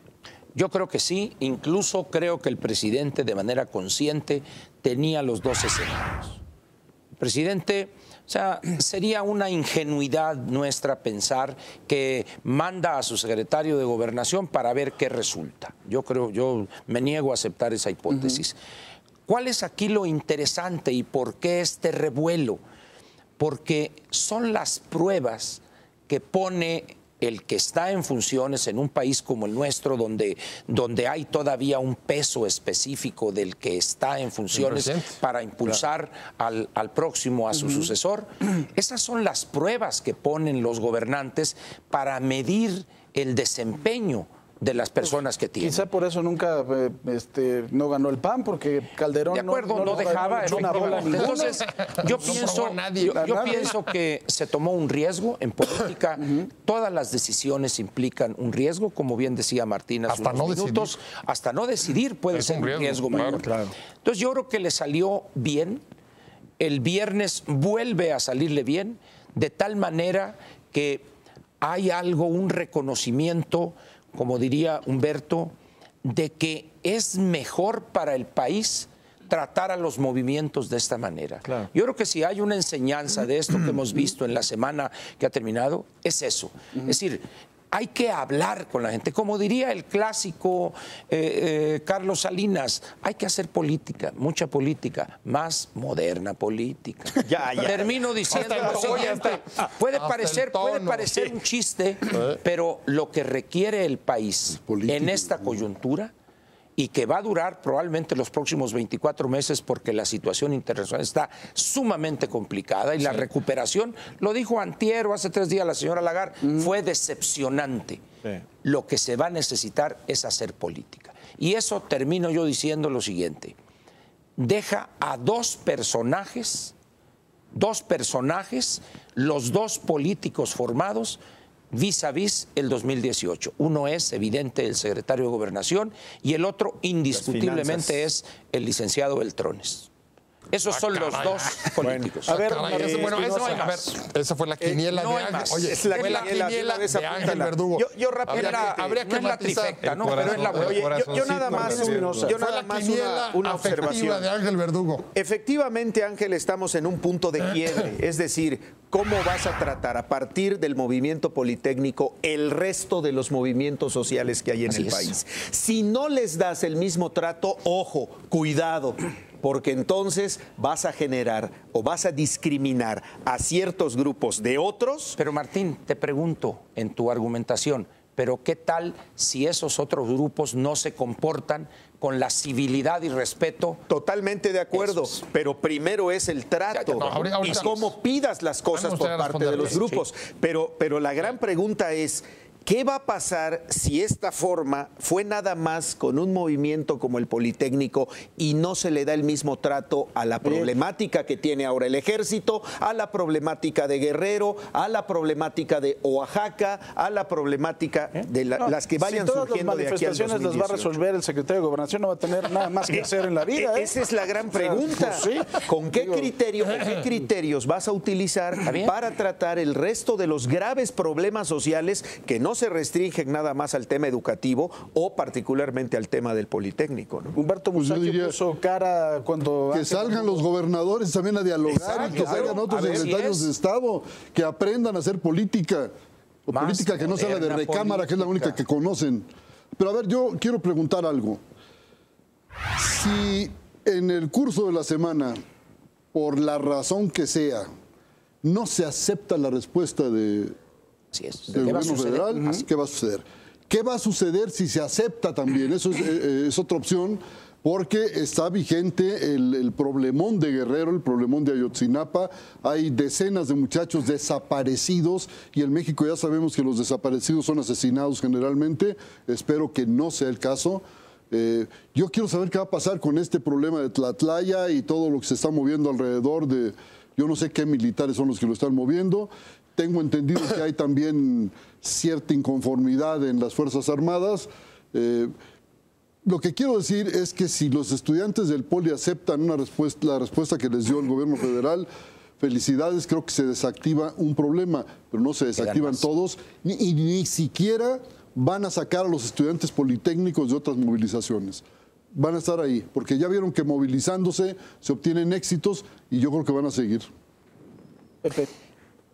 Yo creo que sí, incluso creo que el presidente de manera consciente tenía los dos escenarios. El presidente, o sea, sería una ingenuidad nuestra pensar que manda a su secretario de Gobernación para ver qué resulta. Yo me niego a aceptar esa hipótesis. ¿Cuál es aquí lo interesante y por qué este revuelo? Porque son las pruebas que pone el que está en funciones en un país como el nuestro, donde hay todavía un peso específico del que está en funciones para impulsar al próximo, a su sucesor. Esas son las pruebas que ponen los gobernantes para medir el desempeño de las personas que tienen. Quizá por eso nunca no ganó el PAN, porque Calderón de acuerdo, no dejaba una bola ninguna. Entonces, yo pienso que se tomó un riesgo en política. Todas las decisiones implican un riesgo, como bien decía Martín hace unos minutos. Hasta no decidir puede ser un riesgo mayor. Claro. Entonces, yo creo que le salió bien. El viernes vuelve a salirle bien, de tal manera que hay algo, un reconocimiento, como diría Humberto, de que es mejor para el país tratar a los movimientos de esta manera. Claro. Yo creo que si hay una enseñanza de esto que hemos visto en la semana que ha terminado, es eso. Es decir, hay que hablar con la gente. Como diría el clásico Carlos Salinas, hay que hacer política, mucha política, más moderna política. Termino diciendo lo siguiente. Puede parecer un chiste, pero lo que requiere el país en esta coyuntura, y que va a durar probablemente los próximos 24 meses porque la situación internacional está sumamente complicada y la recuperación, lo dijo antier o hace 3 días la señora Lagarde, fue decepcionante. Lo que se va a necesitar es hacer política. Y eso termino yo diciendo lo siguiente. Deja a dos personajes, los dos políticos formados, vis a vis el 2018. Uno es, evidente, el secretario de Gobernación y el otro, indiscutiblemente, es el licenciado Beltrones. Esos son los dos políticos. A ver, esa fue la quiniela de Ángel. Oye, fue la quiniela de Ángel Verdugo. Yo rápido, habría que matizar. Pero es la yo nada más una observación de Ángel Verdugo. Efectivamente, Ángel, estamos en un punto de quiebre. Es decir, ¿cómo vas a tratar a partir del movimiento politécnico el resto de los movimientos sociales que hay en el país? Si no les das el mismo trato, ojo, cuidado, porque entonces vas a generar o vas a discriminar a ciertos grupos de otros. Pero Martín, te pregunto en tu argumentación, ¿pero qué tal si esos otros grupos no se comportan con la civilidad y respeto? Totalmente de acuerdo, pero primero es el trato y cómo pidas las cosas por parte de los grupos. Pero la gran pregunta es, ¿Qué va a pasar si esta forma fue nada más con un movimiento como el Politécnico y no se le da el mismo trato a la problemática que tiene ahora el Ejército, a la problemática de Guerrero, a la problemática de Oaxaca, a la problemática de las que vayan surgiendo de aquí al 2018? Si todas las manifestaciones las va a resolver el secretario de Gobernación, no va a tener nada más que hacer en la vida. Esa es la gran pregunta. ¿Con qué criterios vas a utilizar para tratar el resto de los graves problemas sociales que no se restringen nada más al tema educativo o particularmente al tema del Politécnico, ¿no? Humberto Busaquio puso cara cuando... Que salgan los gobernadores también a dialogar y que salgan otros secretarios de Estado, que aprendan a hacer política, o política que no sea la de recámara, que es la única que conocen. Pero a ver, yo quiero preguntar algo. Si en el curso de la semana, por la razón que sea, no se acepta la respuesta del gobierno federal, ¿qué va a suceder? ¿Qué va a suceder si se acepta también? Eso es otra opción, porque está vigente el problemón de Guerrero, el problemón de Ayotzinapa. Hay decenas de muchachos desaparecidos y en México ya sabemos que los desaparecidos son asesinados generalmente. Espero que no sea el caso. Yo quiero saber qué va a pasar con este problema de Tlatlaya y todo lo que se está moviendo alrededor de... Yo no sé qué militares son los que lo están moviendo. Tengo entendido que hay también cierta inconformidad en las Fuerzas Armadas. Lo que quiero decir es que si los estudiantes del Poli aceptan la respuesta que les dio el gobierno federal, felicidades, creo que se desactiva un problema, pero no se desactivan todos, y ni siquiera van a sacar a los estudiantes politécnicos de otras movilizaciones. Van a estar ahí, porque ya vieron que movilizándose se obtienen éxitos y yo creo que van a seguir. Pepe.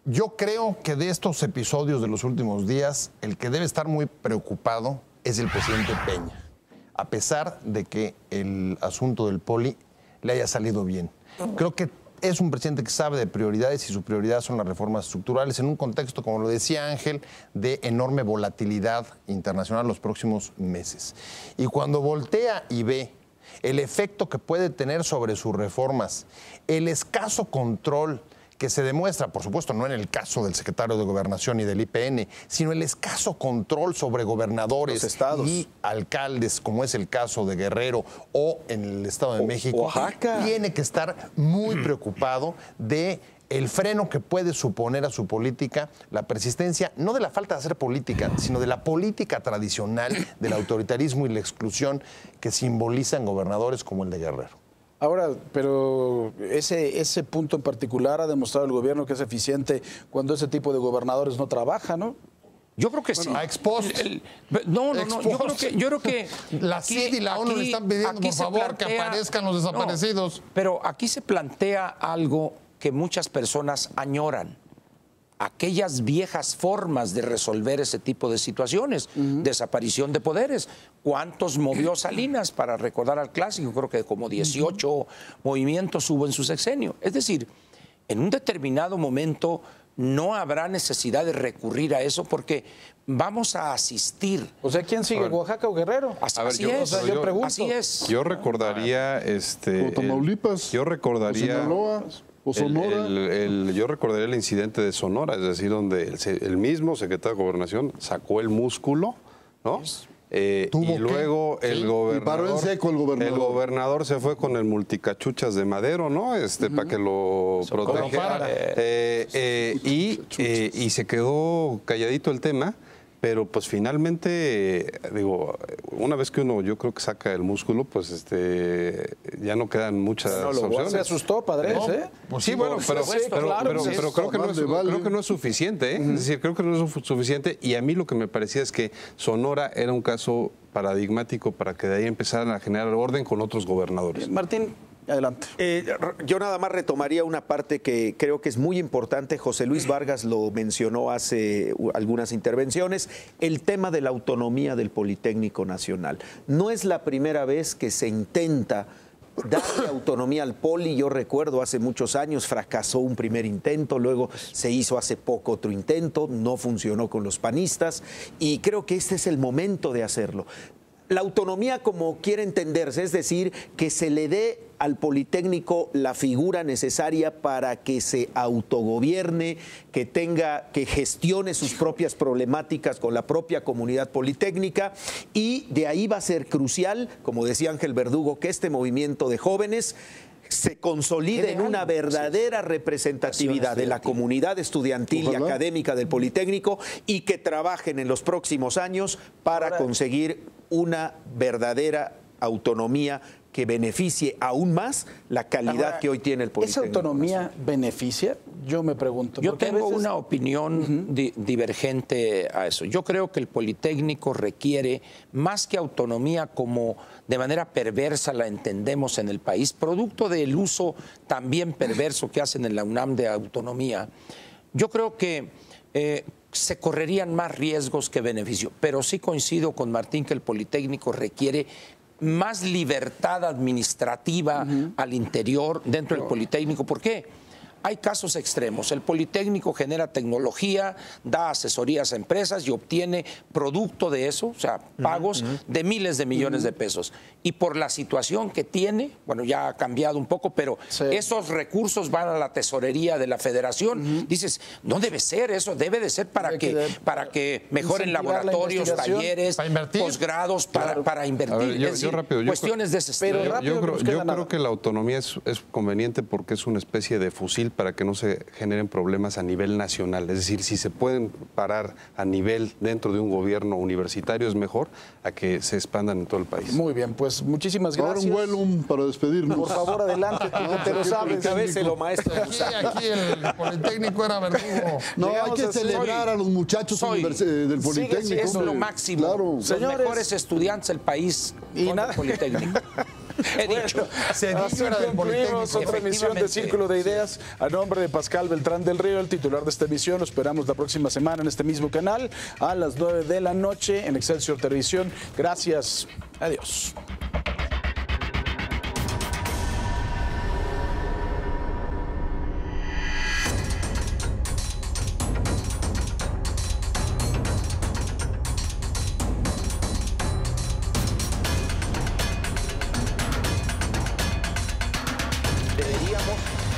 Yo creo que de estos episodios de los últimos días, el que debe estar muy preocupado es el presidente Peña, a pesar de que el asunto del Poli le haya salido bien. Creo que es un presidente que sabe de prioridades y su prioridad son las reformas estructurales en un contexto, como lo decía Ángel, de enorme volatilidad internacional los próximos meses. Y cuando voltea y ve el efecto que puede tener sobre sus reformas, el escaso control que se demuestra, por supuesto, no en el caso del secretario de Gobernación y del IPN, sino el escaso control sobre gobernadores y alcaldes, como es el caso de Guerrero o en el Estado de México, Oaxaca. Tiene que estar muy preocupado de el freno que puede suponer a su política la persistencia, no de la falta de hacer política, sino de la política tradicional, del autoritarismo y la exclusión que simbolizan gobernadores como el de Guerrero. Ahora, pero ese punto en particular ha demostrado el gobierno que es eficiente cuando ese tipo de gobernadores no trabaja, ¿no? Yo creo que sí. A expost. No. Yo creo que la CID y la ONU le están pidiendo, por favor, que aparezcan los desaparecidos. Pero aquí se plantea algo que muchas personas añoran. Aquellas viejas formas de resolver ese tipo de situaciones, desaparición de poderes. ¿Cuántos movió Salinas? Para recordar al clásico, creo que como 18 movimientos hubo en su sexenio. Es decir, en un determinado momento no habrá necesidad de recurrir a eso porque vamos a asistir. O sea, ¿quién sigue, Oaxaca o Guerrero? Así es. Yo recordaría... o Tamaulipas, yo recordaría... o Sinaloa. ¿O Sonora? Yo recordaría el incidente de Sonora, es decir, donde el mismo secretario de Gobernación sacó el músculo, ¿no? Y luego el gobernador... Y paró en seco el gobernador. El gobernador se fue con el multicachuchas de Madero, ¿no? Para que lo protegiera. Y se quedó calladito el tema. Pero pues finalmente, digo, una vez que uno yo creo que saca el músculo, pues ya no quedan muchas opciones. Se asustó, padre, ¿eh? Pues sí, bueno, pero creo que no es suficiente, ¿eh? Es decir, creo que no es suficiente y a mí lo que me parecía es que Sonora era un caso paradigmático para que de ahí empezaran a generar orden con otros gobernadores. Martín, adelante. Yo nada más retomaría una parte que creo que es muy importante. José Luis Vargas lo mencionó hace algunas intervenciones, el tema de la autonomía del Politécnico Nacional. No es la primera vez que se intenta darle autonomía al Poli. Yo recuerdo hace muchos años fracasó un primer intento, luego se hizo hace poco otro intento, no funcionó con los panistas y creo que este es el momento de hacerlo. la autonomía como quiere entenderse, es decir, que se le dé al Politécnico la figura necesaria para que se autogobierne, que gestione sus propias problemáticas con la propia comunidad politécnica, y de ahí va a ser crucial, como decía Ángel Verdugo, que este movimiento de jóvenes se consolide en una verdadera representatividad de la comunidad estudiantil y académica del Politécnico, y que trabajen en los próximos años para conseguir una verdadera autonomía que beneficie aún más la calidad que hoy tiene el Politécnico. ¿Esa autonomía beneficia? Yo me pregunto. Yo tengo una opinión divergente a eso. Yo creo que el Politécnico requiere más que autonomía, como de manera perversa la entendemos en el país, producto del uso también perverso que hacen en la UNAM de autonomía. Yo creo que se correrían más riesgos que beneficio, pero sí coincido con Martín que el Politécnico requiere más libertad administrativa al interior, dentro del Politécnico. ¿Por qué? Hay casos extremos. El Politécnico genera tecnología, da asesorías a empresas y obtiene producto de eso, o sea, pagos de miles de millones de pesos. Y por la situación que tiene, bueno, ya ha cambiado un poco, pero esos recursos van a la tesorería de la federación. Dices, no debe ser eso, debe de ser para que mejoren laboratorios, talleres, posgrados, para invertir. Ver, yo rápido, cuestiones de ese estilo. Yo creo que la autonomía es conveniente porque es una especie de fusil para que no se generen problemas a nivel nacional. Es decir, si se pueden parar a nivel dentro de un gobierno universitario, es mejor a que se expandan en todo el país. Muy bien, pues muchísimas gracias. Ahora un vuelo para despedirnos. Por favor, adelante, te lo sabes. Cabéselo, maestro. Aquí el Politécnico era Verdugo. No, hay que celebrar a los muchachos del Politécnico. Es lo máximo. Claro. Los mejores estudiantes del país con el Politécnico. He dicho. Así concluimos otra emisión de Círculo de Ideas. A nombre de Pascal Beltrán del Río, el titular de esta emisión, lo esperamos la próxima semana en este mismo canal a las 9 de la noche en Excelsior Televisión. Gracias. Adiós.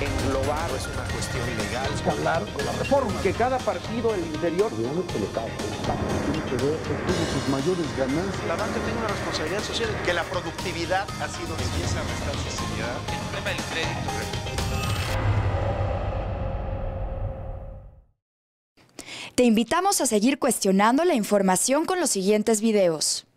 Englobar es una cuestión legal. Hablar con la reforma. Que cada partido del interior Tiene que ver obtuvo sus mayores ganancias. La banca tiene una responsabilidad social, que la productividad ha sido empieza a restar sensibilidad. El problema del crédito. Te invitamos a seguir cuestionando la información con los siguientes videos.